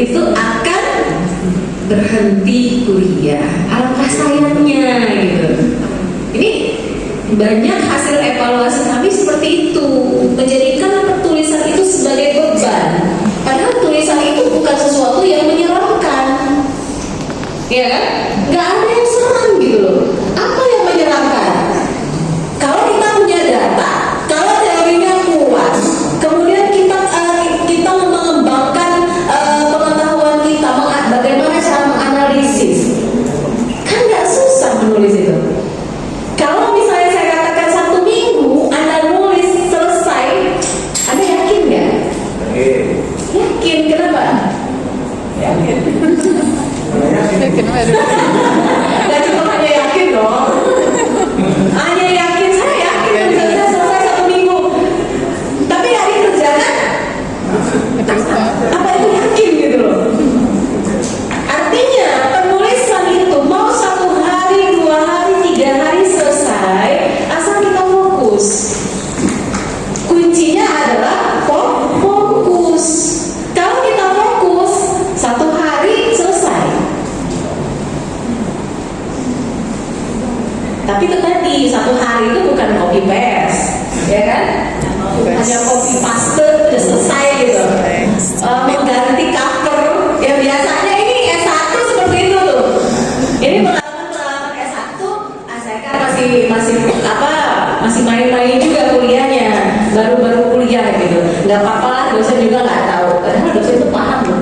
itu akan berhenti kuliah. Alangkah sayangnya gitu. Ini banyak hasil evaluasi kami seperti itu, menjadikan tulisan itu sebagai beban. Padahal tulisan itu bukan sesuatu yang menyeramkan, ya kan? Nggak ada yang seram gitu loh. Apa yang menyeramkan? Kalau kita punya data, kalau teorinya kuat, kemudian kita mengembangkan pengetahuan kita, bagaimana cara menganalisis, kan nggak susah menulis itu. Kalau misalnya saya katakan 1 minggu Anda nulis selesai, Anda yakin nggak? Yakin, kenapa? Yakin. Nggak cuma hanya yakin dong. Hanya yakin, saya yakin bisa selesai 1 minggu. Tapi nggak dikerjakan. Apa itu yakin gitu loh? Artinya penulisan itu mau 1 hari, 2 hari, 3 hari selesai, asal kita fokus. Kuncinya adalah fokus. Kalau kita fokus, 1 hari selesai. Tapi itu tadi, 1 hari itu bukan copy paste, ya kan? Hanya copy paste udah selesai gitu. Mengganti cover, ya biasanya ini S1 seperti itu tuh. Ini pengalaman S1, saya kan masih main-main juga kuliahnya, baru kuliah gitu. Nggak apa-apa lah, dosen juga nggak tahu. Padahal dosen itu paham loh.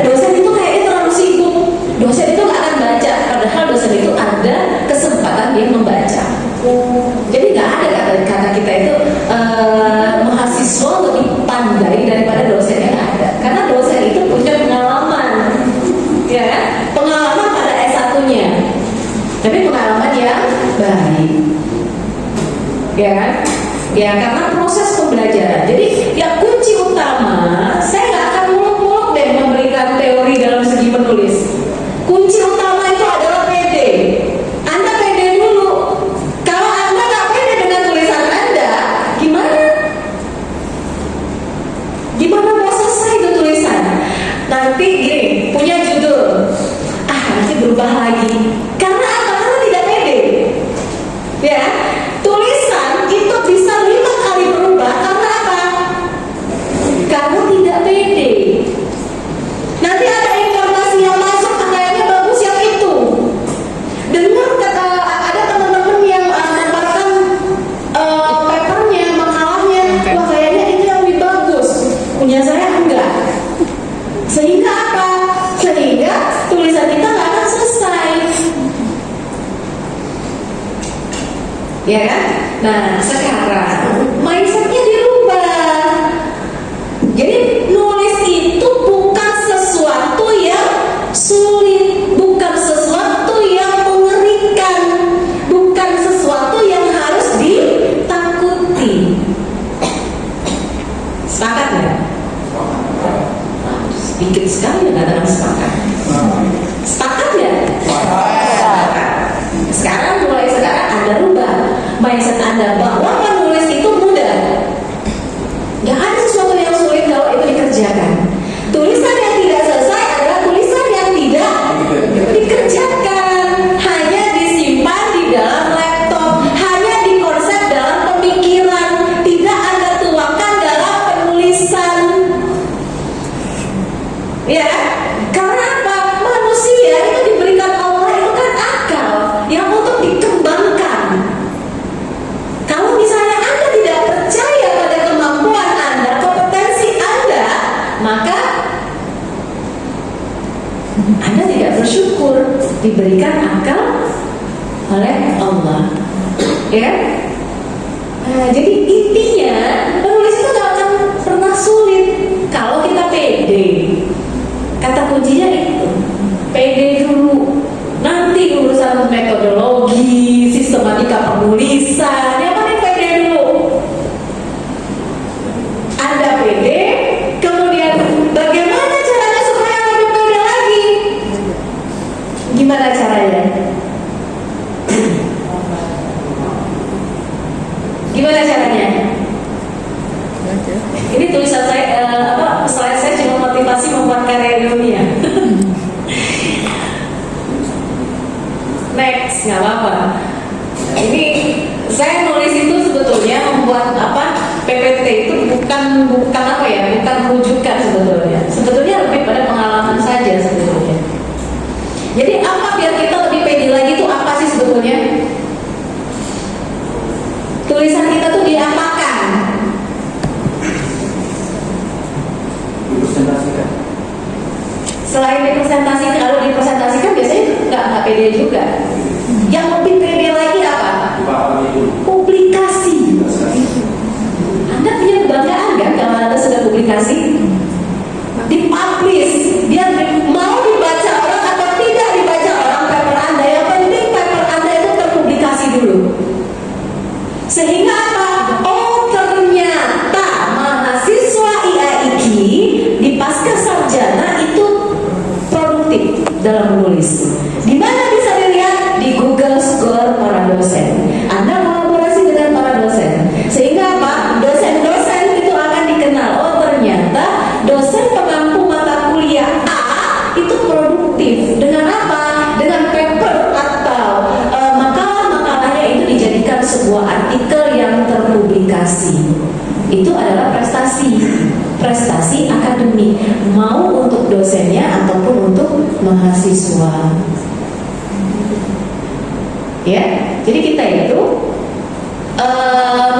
Dosen itu kayaknya terlalu sibuk. Dosen itu nggak akan baca, padahal dosen itu ada kesempatan dia membaca. Jadi nggak ada kata kita itu mahasiswa lebih pandai daripada dosen, yang ada. Karena dosen itu punya pengalaman, ya kan? Pengalaman pada S1-nya, tapi pengalaman yang baik, ya kan? Ya karena proses pembelajaran. Jadi yang kunci utama, saya nggak akan muluk-muluk deh memberikan teori dalam segi menulis. Kunci utama itu adalah pede. Anda pede dulu. Kalau Anda nggak pede dengan tulisan Anda, gimana? Gimana mau selesai itu tulisan? Nanti gini, punya judul, nanti berubah lagi. Karena apa? Karena tidak pede. Ya, tulisan itu bisa 5 kali berubah. Karena apa? Karena tidak pede. Nanti ada informasi yang masuk, kayaknya bagus yang itu. Dengar kata ada teman-teman yang memaparkan papernya, makalahnya, wah kayaknya itu yang lebih bagus. Punya saya enggak. Sehingga apa? Sehingga tulisan kita nggak akan selesai. Ya kan? Nah sekarang mindsetnya dirubah. Jadi nulis itu bukan sesuatu yang sulit, bukan sesuatu yang mengerikan, bukan sesuatu yang harus ditakuti. Sepakat ya? Sedikit sekali mengatakan sepakat. Sepakat ya? Sepakat. Mulai sekarang Anda rubah mindset Anda bahwa menulis itu mudah. Gak ada sesuatu yang sulit kalau itu dikerjakan. Tulisan yang tidak selesai adalah tulisan yang tidak dikerjakan. Hanya disimpan di dalam laptop, hanya dikonsep dalam pemikiran, tidak Anda tuangkan dalam penulisan. Ya, karena apa? Manusia itu diberikan Allah itu kan akal yang untuk dikembangkan. Kalau misalnya Anda tidak percaya pada kemampuan Anda, kompetensi Anda, maka Anda tidak bersyukur diberikan akal oleh Allah. Ya? Jadi intinya menulis itu gak akan pernah sulit kalau kita pede. Kata kuncinya itu, pede dulu. Nanti urusan metodologi, sistematika penulisan, yang paling pede dulu. Anda pede, kemudian bagaimana caranya supaya lebih pede lagi? Gimana caranya? Gimana caranya? Ini tulisan saya Selain dipresentasikan, kalau dipresentasikan biasanya nggak pede juga. Yang lebih pede lagi apa? Publikasi. Anda punya kebanggaan kan kalau Anda sudah publikasi? Dipublish, dia mau dibaca orang atau tidak dibaca orang paper Anda, yang penting paper Anda itu terpublikasi dulu. Sehingga apa? Oh, ternyata mahasiswa IAIKI di pasca sarjana itu produktif dalam menulis. Di mana bisa dilihat? Di Google Scholar para dosen. Anda kolaborasi dengan para dosen, sehingga apa? Dosen-dosen itu akan dikenal. Oh, ternyata dosen pengampu mata kuliah A itu produktif. Dengan apa? Dengan paper atau makalah-makalahnya itu dijadikan sebuah artikel yang terpublikasi. Itu adalah prestasi akademik, mau untuk dosennya ataupun untuk mahasiswa. Ya, jadi kita itu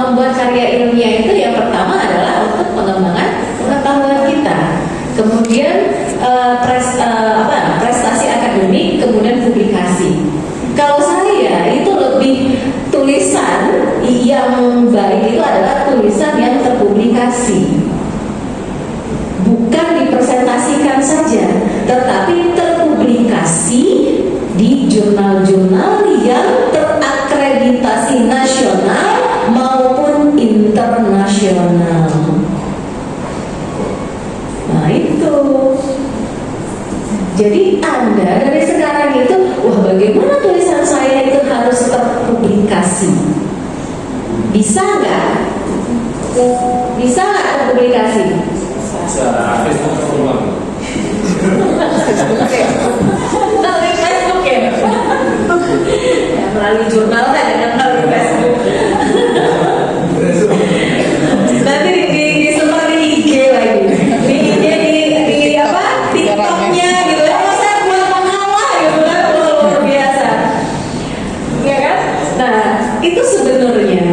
membuat karya ilmiah itu yang pertama adalah untuk pengembangan pengetahuan kita, kemudian prestasi akademik, kemudian publikasi. Kalau saya itu lebih tulisan yang baik itu adalah tulisan yang terpublikasi, bukan dipresentasikan saja, tetapi terpublikasi di jurnal-jurnal yang terakreditasi nasional maupun internasional. Nah itu. Jadi Anda dari sekarang itu, wah bagaimana tulisan saya itu harus terpublikasi? Bisa nggak? Bisa nggak terpublikasi? Bisa. Facebook semua. Melalui Facebook ya? Ya melalui jurnal kan, dengan melalui Facebook. Nanti disebar di IG lagi, di IG di apa? TikToknya gitu. Oh saya buat makalah gitu kan, luar biasa, ya kan? Nah itu sebenarnya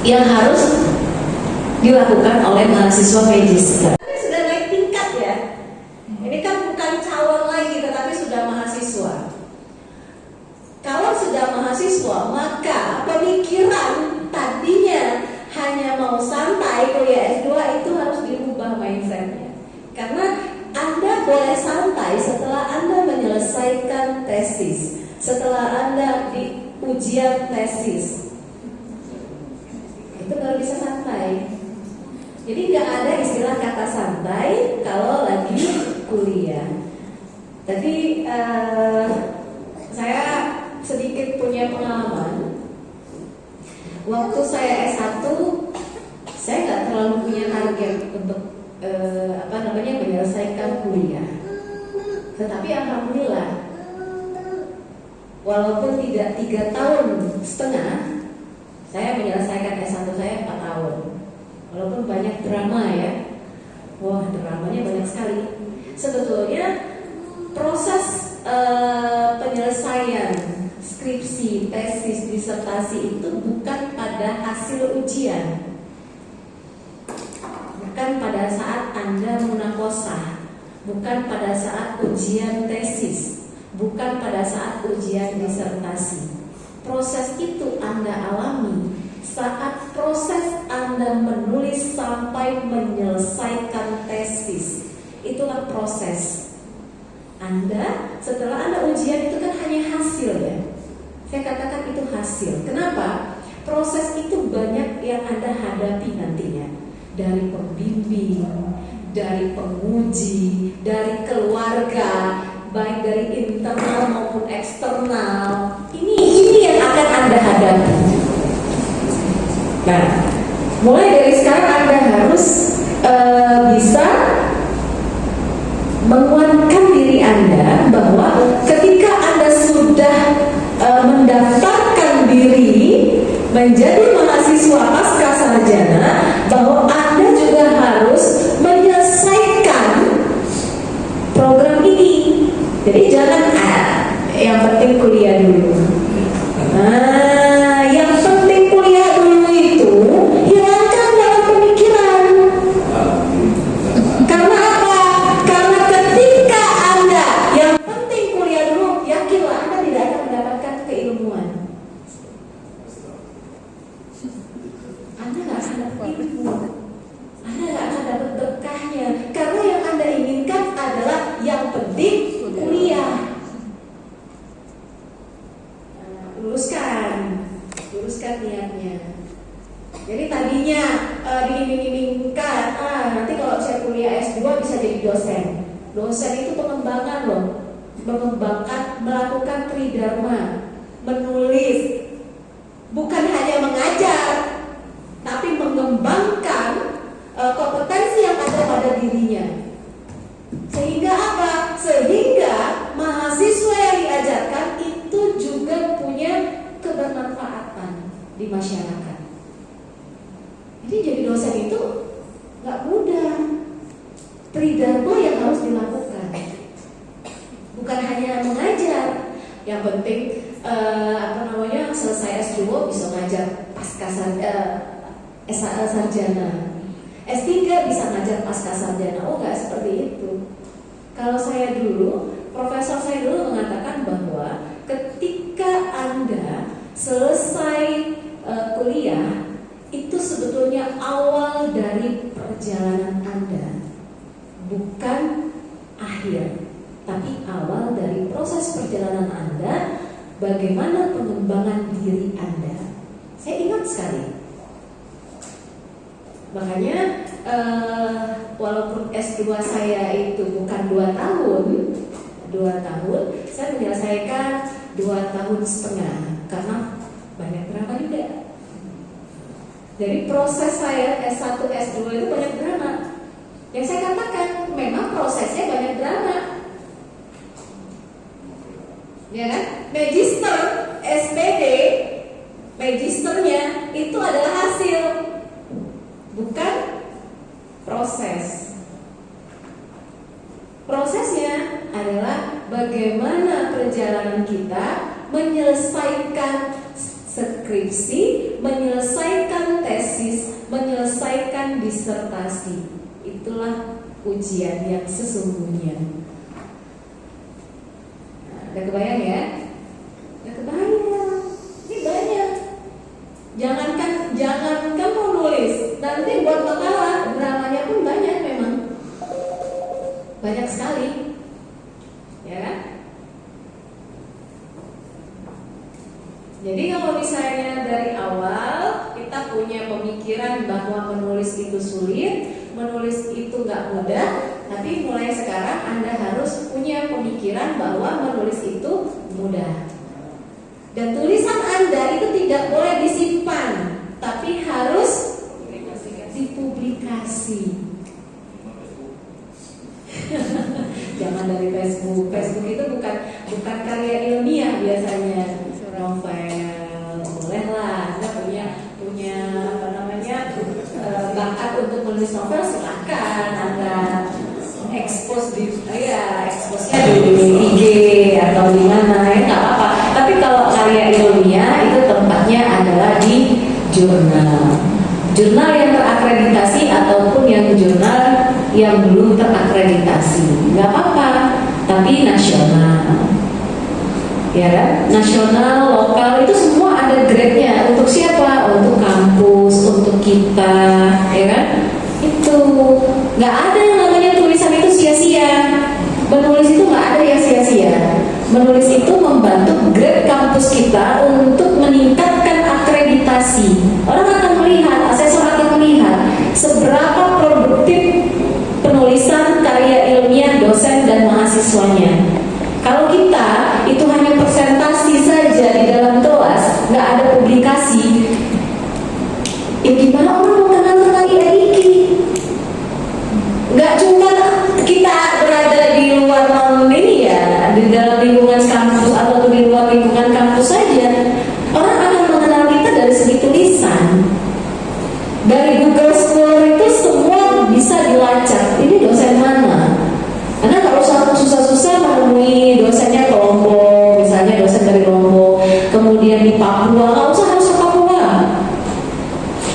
yang harus dilakukan oleh mahasiswa Magister. Ini sudah naik tingkat ya. Ini kan bukan calon lagi, tetapi sudah mahasiswa. Kalau sudah mahasiswa, maka pemikiran tadinya hanya mau santai kuliah S2 itu harus dirubah mindsetnya. Karena Anda boleh santai setelah Anda menyelesaikan tesis, setelah Anda di ujian tesis. Itu baru bisa santai. Jadi nggak ada istilah kata santai kalau lagi kuliah. Tapi saya sedikit punya pengalaman. Waktu saya S1, saya nggak terlalu punya target untuk menyelesaikan kuliah. Tetapi alhamdulillah, walaupun tidak 3,5 tahun, saya menyelesaikan S1 saya 4 tahun. Walaupun banyak drama ya, wah dramanya banyak sekali. Sebetulnya proses penyelesaian skripsi, tesis, disertasi itu bukan pada hasil ujian, bukan pada saat Anda munakosah, bukan pada saat ujian tesis, bukan pada saat ujian disertasi. Proses itu Anda alami saat proses Anda menulis sampai menyelesaikan tesis. Itulah proses Anda. Setelah Anda ujian itu kan hanya hasil ya. Saya katakan itu hasil. Kenapa? Proses itu banyak yang Anda hadapi nantinya. Dari pembimbing, dari penguji, dari keluarga, baik dari internal maupun eksternal. Ini yang akan Anda hadapi. Nah, mulai dari sekarang Anda harus bisa menguatkan diri Anda bahwa ketika Anda sudah mendaftarkan diri menjadi mahasiswa pasca sarjana, bahwa Anda juga harus menyelesaikan program ini. Jadi jangan yang penting kuliah dulu. Nah, yang penting kuliah dulu itu hilangkan dalam pemikiran. Karena apa? Karena ketika kuliah S2 bisa jadi dosen. Dosen itu pengembangan loh, mengembangkan, melakukan tridharma, menulis, bukan hanya mengajar, tapi mengembangkan kompetensi yang ada pada dirinya. Sehingga apa? Sehingga mahasiswa yang diajarkan itu juga punya kebermanfaatan di masyarakat. Jadi jadi dosen itu nggak mudah. Tridharma yang harus dilakukan, bukan hanya mengajar. Yang penting selesai S2 bisa ngajar pasca sarjana, S3 bisa ngajar pasca sarjana. Oh, nggak seperti itu. Kalau saya dulu, profesor saya dulu mengatakan bahwa ketika Anda selesai kuliah, itu sebetulnya awal dari perjalanan Anda, bukan akhir, tapi awal dari proses perjalanan Anda, bagaimana pengembangan diri Anda. Saya ingat sekali. Makanya walaupun S2 saya itu bukan 2 tahun, saya menyelesaikan 2,5 tahun karena banyak drama juga. Jadi proses saya S1, S2 itu banyak drama. Yang saya katakan memang prosesnya banyak drama. Ya kan? Magister, SPD, magisternya itu adalah hasil, bukan proses. Prosesnya adalah bagaimana perjalanan kita menyelesaikan skripsi, menyelesaikan tesis, menyelesaikan disertasi. Itulah ujian yang sesungguhnya. Nah, udah kebayang ya? Udah kebayang. Ini banyak. Jangankan mau nulis, nanti buat makalah, dramanya pun banyak memang. Banyak sekali. Ya kan? Jadi kalau misalnya dari awal kita punya pemikiran bahwa menulis itu sulit, menulis itu nggak mudah, tapi mulai sekarang Anda harus punya pemikiran bahwa menulis itu mudah. Dan tulisan Anda itu tidak boleh disimpan, tapi harus dipublikasi. Jangan dari Facebook. Facebook itu bukan karya ilmiah biasanya. Novel, bolehlah. Anda punya bakat untuk menulis novel, silakan Anda expose expose-nya di IG atau di mana, ya nggak apa-apa. Tapi kalau karya ilmiah itu tempatnya adalah di jurnal yang terakreditasi ataupun yang jurnal yang belum terakreditasi, nggak apa-apa. Tapi nasional. Ya kan? Nasional, lokal itu semua ada grade-nya. Untuk siapa? Untuk kampus, untuk kita, ya kan? Itu nggak ada yang namanya tulisan itu sia-sia. Menulis itu nggak ada yang sia-sia. Menulis itu membantu grade kampus kita untuk meningkatkan akreditasi. Orang akan melihat, asesor akan melihat seberapa produktif penulisan karya ilmiah dosen dan mahasiswanya. Kalau kita itu hanya presentasi saja di dalam kelas, nggak ada publikasi, ya gimana orang mau kenal tentang IAIKI? Nggak cuma kita berada di luar ini ya, di dalam lingkungan kampus atau di luar lingkungan kampus saja, orang akan mengenal kita dari segi tulisan. Dari Google Scholar itu semua bisa dilacak. Ini dosen mana? Anda nggak usah susah-susah menemui dosennya ke Lombok, misalnya dosen dari Lombok, kemudian di Papua, nggak usah harus ke Papua,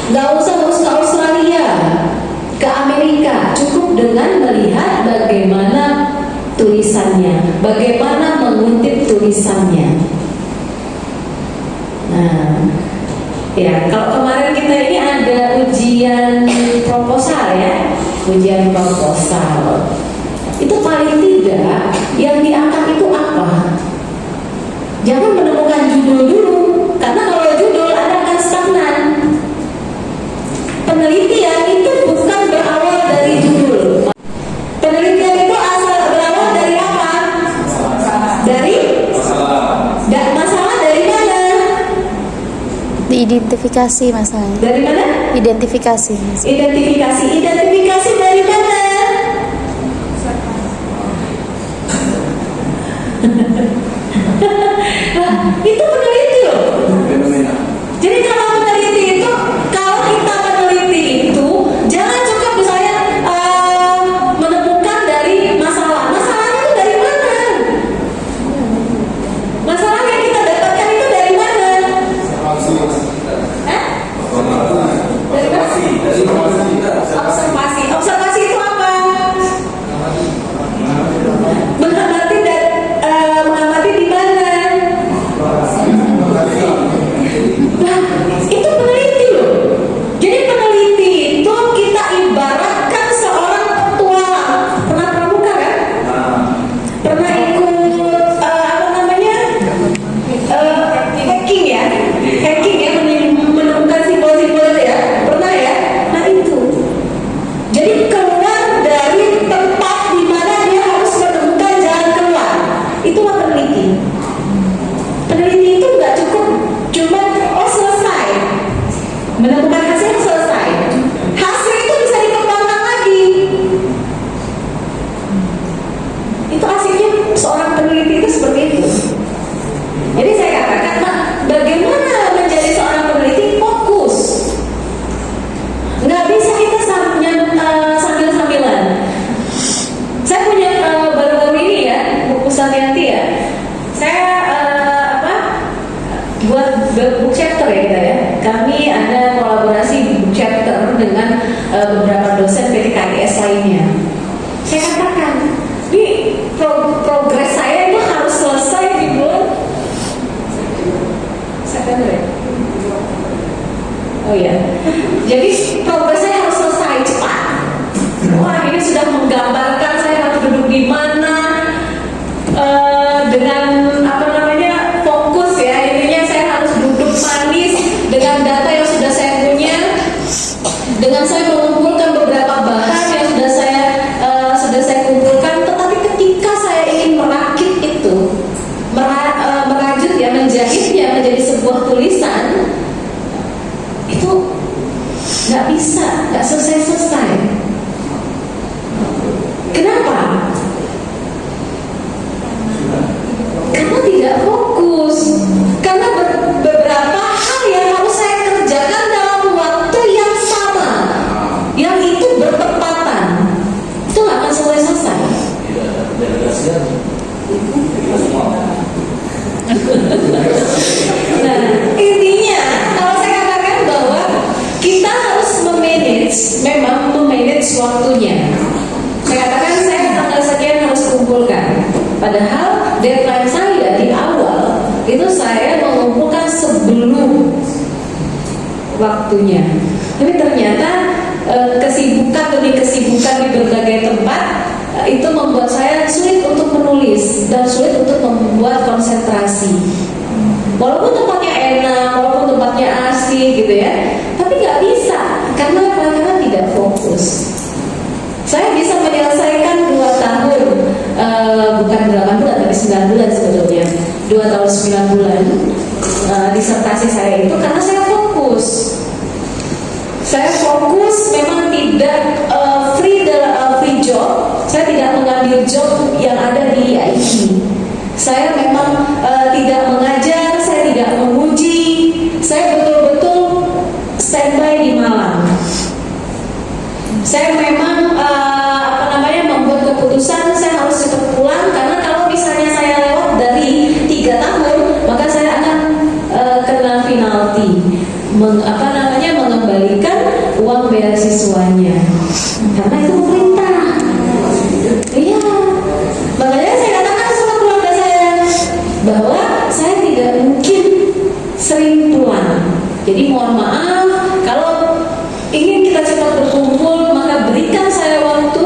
nggak usah harus ke Australia, ke Amerika, cukup dengan melihat bagaimana tulisannya, bagaimana mengutip tulisannya. Nah, ya kalau kemarin kita ini ada ujian proposal ya, ujian proposal. Itu paling tidak yang diangkat itu apa? Jangan menemukan judul dulu, karena kalau judul Anda akan stagnan. Penelitian itu bukan berawal dari judul. Identifikasi masalahnya. Dari mana? Identifikasi. Identifikasi dari mana? Nah, itu peneliti loh. Fenomena. Jadi kalau meneliti itu, kalau kita meneliti itu, jangan cukup misalnya menemukan dari masalah. Masalahnya itu dari mana? Masalah yang kita dapatkan itu dari mana? Hah? Dari mana? Observasi. Observasi itu apa? Mengamati dan mengamati di mana? Nah, itu peneliti loh. Jadi peneliti itu kita ibaratkan seorang petualang. Pernah pramuka kan? Pernah ikut apa namanya? Hacking ya? Hacking ya, menemukan simbol-simbol itu ya? Pernah ya? Nah itu. Jadi keluar dari tempat di mana dia harus menemukan jalan keluar. Itulah peneliti. Peneliti itu nggak cukup cuma selesai menemukan hasil, selesai. Hasil itu bisa dikembangkan lagi. Itu asiknya seorang peneliti itu seperti itu. Jadi saya katakan, bagaimana menjadi seorang peneliti? Fokus. Nggak bisa kita sambil-sambilan. Saya punya baru-baru ini ya, buku Satyati ya. Saya buat book chapter ya kita ya. Kami ada kolaborasi book chapter dengan beberapa dosen PTKIS lainnya. Saya katakan, ini progres saya itu harus selesai di bulan September ya. Oh ya. Jadi progres saya harus selesai cepat. Wah, ini sudah menggambarkan saya harus duduk di mana dengan apa namanya fokus ya. Intinya saya harus duduk manis dengan data yang sudah saya punya, dengan saya mengumpulkan beberapa bahan yang sudah saya kumpulkan. Tetapi ketika saya ingin merakit itu, merajut ya, menjahitnya menjadi sebuah tulisan, itu nggak bisa, nggak selesai. Kenapa? Karena tidak fokus. Karena beberapa hal yang harus saya kerjakan dalam waktu yang sama, yang itu bertepatan, itu nggak akan selesai. Nah, intinya kalau saya katakan bahwa kita harus memanage waktunya. Saya katakan saya tanggal sekian harus kumpulkan. Padahal deadline saya di awal itu saya mengumpulkan sebelum waktunya. Tapi ternyata kesibukan di berbagai tempat itu membuat saya sulit untuk menulis dan sulit untuk membuat konsentrasi. Walaupun tempatnya enak, walaupun tempatnya asik gitu ya, tapi nggak bisa karena tidak fokus. Saya bisa menyelesaikan 2 tahun, bukan 8 bulan, tapi 9 bulan sebetulnya. 2 tahun 9 bulan disertasi saya itu karena saya fokus. Saya fokus, memang tidak free job. Saya tidak mengambil job yang ada di IT. Saya memang tidak mengajar, saya tidak menguji. Saya betul-betul standby di Malang. Saya memang membuat keputusan saya harus cepat pulang karena kalau misalnya saya lewat dari 3 tahun maka saya akan kena penalti, mengembalikan uang beasiswanya karena itu pemerintah. Iya, makanya saya katakan sama keluarga saya bahwa saya tidak mungkin sering pulang. Jadi mohon maaf kalau ingin kita cepat berkumpul, maka berikan saya waktu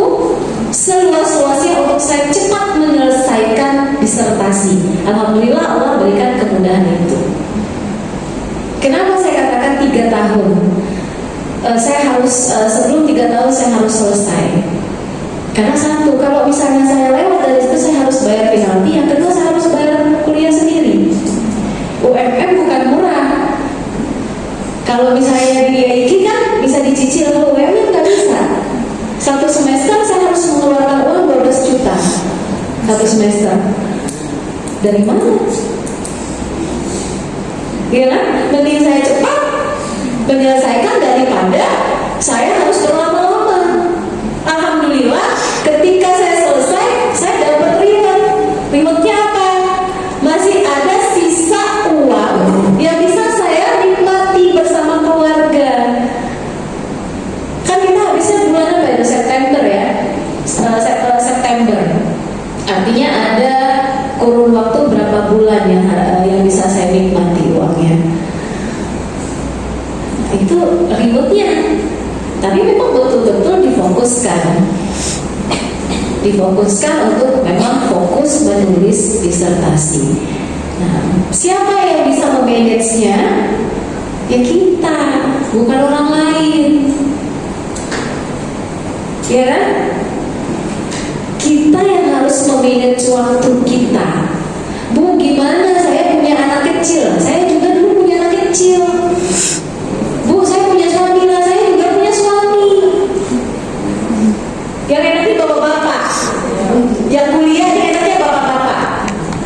seluas-luasnya untuk saya cepat menyelesaikan disertasi. Alhamdulillah Allah berikan kemudahan itu. Kenapa saya katakan 3 tahun? Saya harus sebelum 3 tahun saya harus selesai. Karena satu, kalau misalnya saya lewat dari situ saya harus bayar penalti. Yang kedua, saya harus bayar kuliah sendiri. UMM bukan murah. Kalau misalnya di IAIN kan bisa dicicil, kalau UMN nggak bisa. Satu semester saya harus mengeluarkan uang 12 juta satu semester. Dari mana? Ya kan? Mending saya cepat menyelesaikan daripada saya harus berlama-lama. Alhamdulillah, ketika saya selesai, saya dapat reward. Rewardnya apa? Masih ada sisa uang yang bisa saya nikmati bersama keluarga. Kan kita habisnya bulan apa ya? September ya. September. Artinya ada kurun waktu berapa bulan yang bisa saya nikmati uangnya. Itu rewardnya. Tapi memang betul-betul difokuskan untuk memang fokus menulis disertasi. Nah, siapa yang bisa memanage-nya? Ya kita, bukan orang lain. Ya kan? Kita yang harus memanage waktu kita. Bu, gimana saya punya anak kecil? Saya juga dulu punya anak kecil. Bu, saya punya suami, saya juga punya suami. Yang enaknya bapak-bapak, yang kuliah yang enaknya bapak-bapak.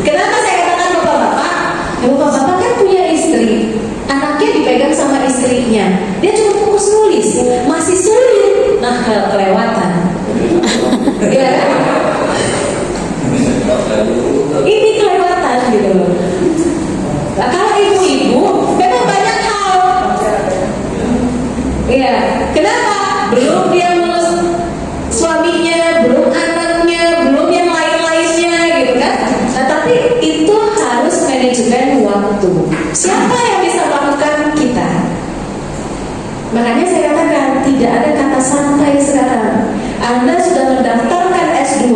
Kenapa saya katakan bapak-bapak? Ya, bapak-bapak kan punya istri, anaknya dipegang sama istrinya. Dia cuma fokus nulis, masih sulit. Nah, kelewatan. Ya, ini kelewatan gitu loh. Nah, kalau ibu-ibu memang banyak hal. Iya, kenapa? Belum dia ngurus suaminya, belum anaknya, belum yang lain-lainnya gitu kan. Nah, tapi itu harus manajemen waktu. Siapa yang bisa melakukan? Kita. Makanya saya katakan tidak ada kata santai sekarang. Anda sudah mendaftarkan S2,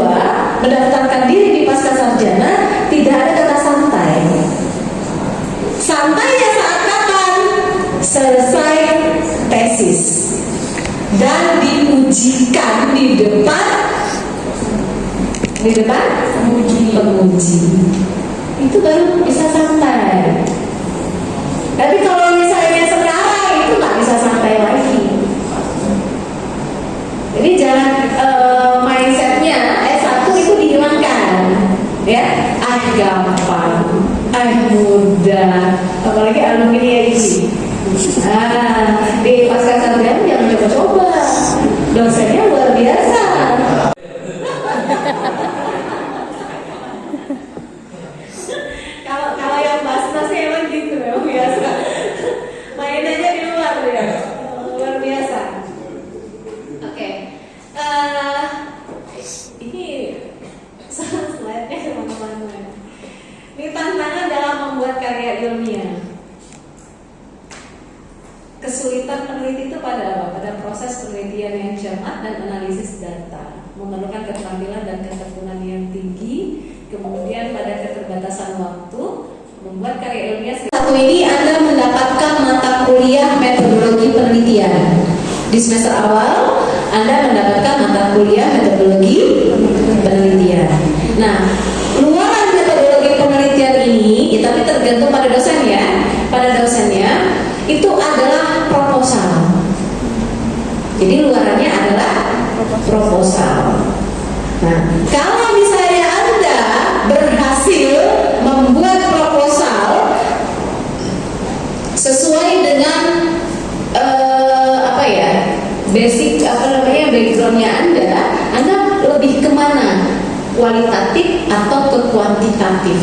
mendaftarkan diri di Pascasarjana, tidak ada kata santai. Santainya saat kapan? Selesai tesis dan diujikan di depan penguji. Itu baru bisa santai. Tapi kalau misalnya sekarang itu nggak bisa santai lagi. Jadi jangan mindsetnya S1 itu dihilangkan, ya. Gampang, mudah. Apalagi alumni ini. Di Pascasarjana jangan coba-coba. Dosennya luar biasa. Kalau yang basnas emang gitu, memang biasa. Main aja di luar ya, luar biasa. Oke, ini slide-nya teman-teman. Ini tantangan dalam membuat karya ilmiah. Kesulitan peneliti itu pada apa? Pada proses penelitian yang cermat dan analisis data, memerlukan keterampilan dan ketekunan yang tinggi, kemudian pada keterbatasan waktu, membuat karya ilmiah. Satu ini Anda mendapatkan mata kuliah metodologi penelitian. Di semester awal Anda mendapatkan mata kuliah metodologi penelitian. Nah, luaran metodologi penelitian ini, tapi tergantung pada dosen ya. Pada dosennya itu adalah proposal. Jadi luarannya adalah proposal. Nah, kalau misalnya Anda berhasil membuat proposal sesuai dengan backgroundnya Anda lebih kemana? Kualitatif atau ke kuantitatif?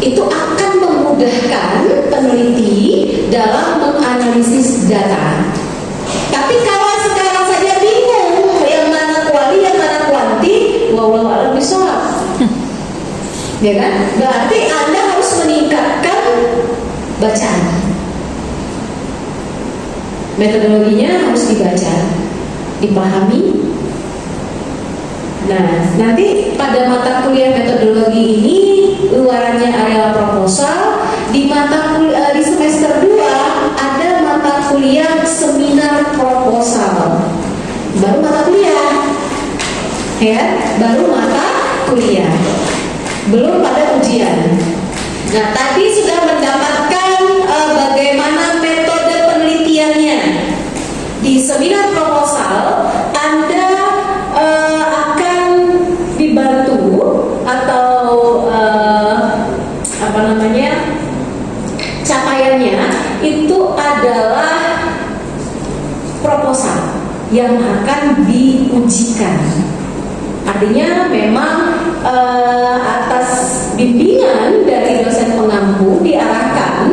Itu akan memudahkan peneliti dalam menganalisis data. Tapi kalau sekarang saja bingung yang mana kuali, yang mana kuanti, wallahu a'lam bishawab. Ya kan? Berarti Anda harus meningkatkan bacaan. Metodologinya harus dibaca, dipahami. Nah, nanti pada mata kuliah metodologi ini luarannya adalah proposal. Di di semester 2 ada mata kuliah seminar proposal. Baru mata kuliah. Ya, baru mata kuliah. Belum pada ujian. Nah, tadi sudah mendapatkan bagaimana seminar proposal, Anda akan dibantu atau apa namanya, capaiannya itu adalah proposal yang akan diujikan. Artinya memang atas bimbingan dari dosen pengampu diarahkan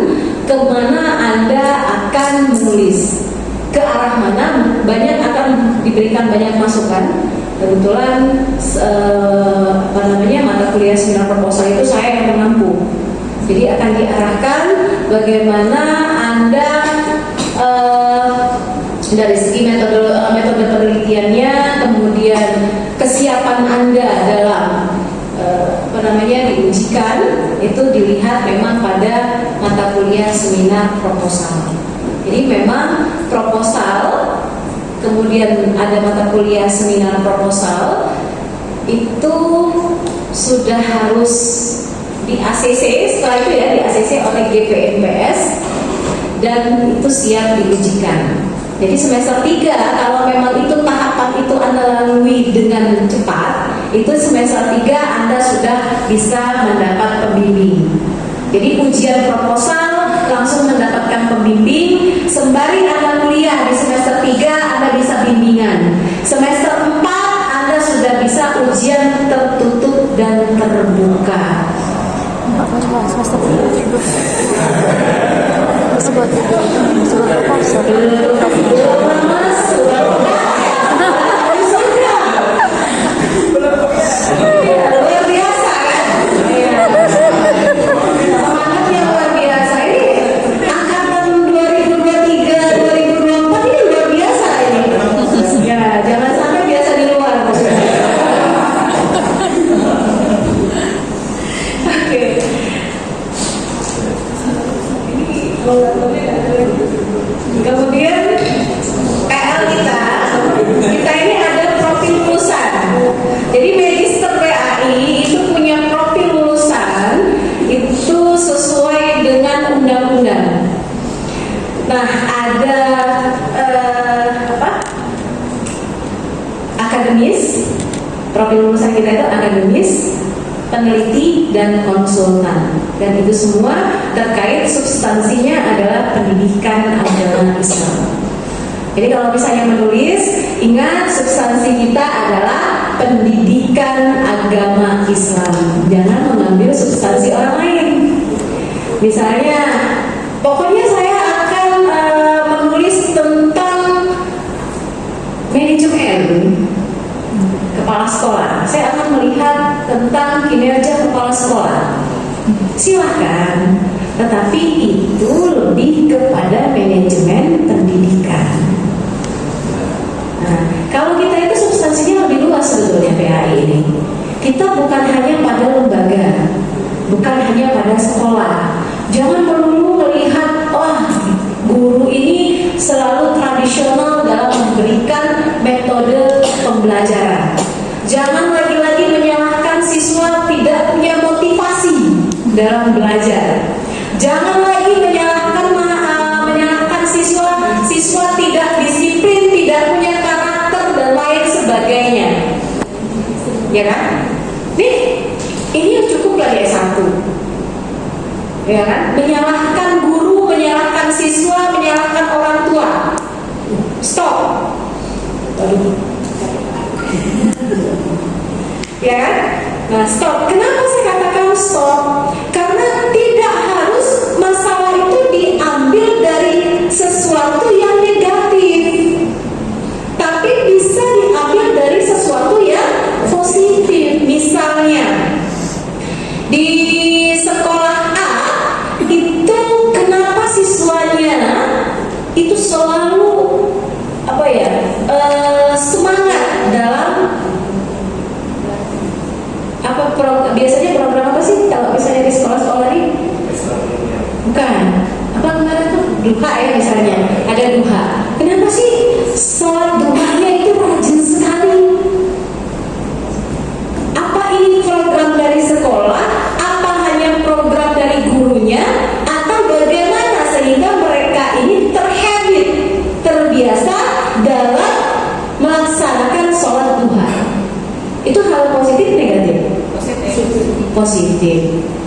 kemana Anda akan menulis, ke arah mana banyak akan diberikan banyak masukan. Kebetulan apa namanya, mata kuliah seminar proposal itu saya yang mengampu. Jadi akan diarahkan bagaimana Anda dari segi metode penelitiannya, kemudian kesiapan Anda dalam apa namanya diujikan, itu dilihat memang pada mata kuliah seminar proposal. Jadi memang proposal, kemudian ada mata kuliah seminar proposal itu sudah harus di ACC, setelah itu ya di ACC oleh GPNPS dan itu siap diujikan. Jadi semester 3 kalau memang itu tahapan itu Anda lalui dengan cepat, itu semester 3 Anda sudah bisa mendapat pembimbing. Jadi ujian proposal langsung mendapatkan pembimbing, sembari Anda kuliah di semester 3 Anda bisa bimbingan. Semester 4 Anda sudah bisa ujian tertutup dan terbuka. Semester 3 sebuah proposal. Luar biasa kan? Semangatnya luar biasa. Ini angkatan 2023, 2024 ini luar biasa ini. Ya, jangan sampai biasa di luar. Oke. Kemudian PL kita ini ada profil lulusan. Jadi Magister PAI itu punya profil lulusan itu sesuai dengan undang-undang. Nah, ada akademis, profil lulusan kita itu akademis, peneliti dan konsultan, dan itu semua terkait substansinya adalah pendidikan agama Islam. Jadi kalau misalnya menulis, ingat substansi kita adalah pendidikan agama Islam. Jangan mengambil substansi orang lain. Misalnya, pokoknya saya akan menulis tentang manajemen kepala sekolah. Saya akan melihat tentang kinerja kepala sekolah. Silahkan, tetapi itu lebih kepada manajemen pendidikan. Nah, kalau kita itu substansinya lebih luas sebetulnya PAI ini. Kita bukan hanya pada lembaga, bukan hanya pada sekolah. Jangan melulu melihat, guru ini selalu tradisional dalam memberikan metode pembelajaran. Jangan lagi-lagi menyalahkan siswa tidak punya motivasi dalam belajar. Jangan lagi menyalahkan siswa tidak disiplin, tidak punya karakter dan lain sebagainya. Ya kan? Ini yang cukup dari S1. Ya kan? Menyalahkan guru, menyalahkan siswa, menyalahkan orang tua. Stop. Ya kan? Nah, stop. Kenapa saya katakan stop? Karena tidak harus masalah itu diambil dari sesuatu yang negatif, tapi bisa diambil dari sesuatu yang positif. Misalnya di sekolah A itu kenapa siswanya itu selalu semangat dalam biasanya program apa sih kalau misalnya di sekolah-sekolah ini? Bukan. Apa kemarin tuh duka ya misalnya. Ada positif.